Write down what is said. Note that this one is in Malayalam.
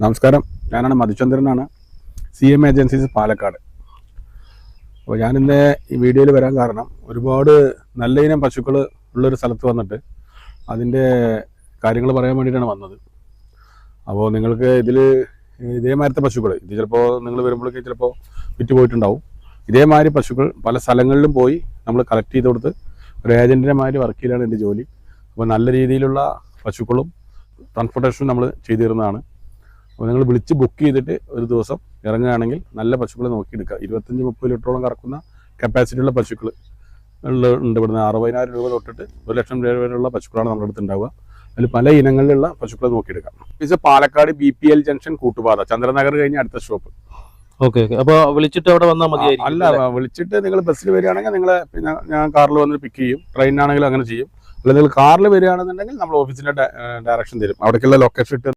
നമസ്കാരം, ഞാനാണ് മധുചന്ദ്രനാണ്, CM ഏജൻസീസ് പാലക്കാട്. അപ്പോൾ ഞാനിന്ന് ഈ വീഡിയോയിൽ വരാൻ കാരണം ഒരുപാട് നല്ല ഇനം പശുക്കൾ ഉള്ളൊരു സ്ഥലത്ത് വന്നിട്ട് അതിൻ്റെ കാര്യങ്ങൾ പറയാൻ വേണ്ടിയിട്ടാണ് വന്നത്. അപ്പോൾ നിങ്ങൾക്ക് ഇതേമാതിരത്തെ പശുക്കൾ ഇത് ചിലപ്പോൾ നിങ്ങൾ വരുമ്പോഴേക്ക് ചിലപ്പോൾ വിറ്റ് പോയിട്ടുണ്ടാവും. ഇതേമാതിരി പശുക്കൾ പല സ്ഥലങ്ങളിലും പോയി നമ്മൾ കളക്ട് ചെയ്ത് കൊടുത്ത് ഒരു ഏജൻറ്റിൻ്റെ മാതിരി വർക്ക് ചെയ്യലാണ് എൻ്റെ ജോലി. അപ്പോൾ നല്ല രീതിയിലുള്ള പശുക്കളും ട്രാൻസ്പോർട്ടേഷനും നമ്മൾ ചെയ്തു തരുന്നതാണ്. അപ്പോൾ നിങ്ങൾ വിളിച്ച് ബുക്ക് ചെയ്തിട്ട് ഒരു ദിവസം ഇറങ്ങുകയാണെങ്കിൽ നല്ല പശുക്കളെ നോക്കിയെടുക്കുക. 25-30 ലിറ്ററോളം കറക്കുന്ന കപ്പാസിറ്റിയുള്ള പശുക്കൾ ഉണ്ട്. ഇവിടുന്ന് 60,000 രൂപ തൊട്ടിട്ട് 1 ലക്ഷം രൂപ വരെയുള്ള പശുക്കളാണ് നമ്മുടെ അടുത്ത് ഉണ്ടാവുക. അതിൽ പല ഇനങ്ങളിലുള്ള പശുക്കളെ നോക്കിയെടുക്കാം. ഇത് പാലക്കാട് BPL ജംഗ്ഷൻ കൂട്ടുപാത, ചന്ദ്രനഗർ കഴിഞ്ഞ അടുത്ത സ്റ്റോപ്പ്. ഓക്കെ. അപ്പോൾ വിളിച്ചിട്ട് അവിടെ വന്നാൽ മതി? അല്ല, വിളിച്ചിട്ട് നിങ്ങൾ ബസ്സിൽ വരികയാണെങ്കിൽ നിങ്ങളെ ഞാൻ കാറിൽ വന്ന് പിക്ക് ചെയ്യും. ട്രെയിനാണെങ്കിലും അങ്ങനെ ചെയ്യും. അല്ലെങ്കിൽ നിങ്ങൾ കാറിൽ വരികയാണെന്നുണ്ടെങ്കിൽ നമ്മൾ ഓഫീസിൻ്റെ ഡയറക്ഷൻ തരും. അവിടേക്കുള്ള ലൊക്കേഷൻ ഇട്ട്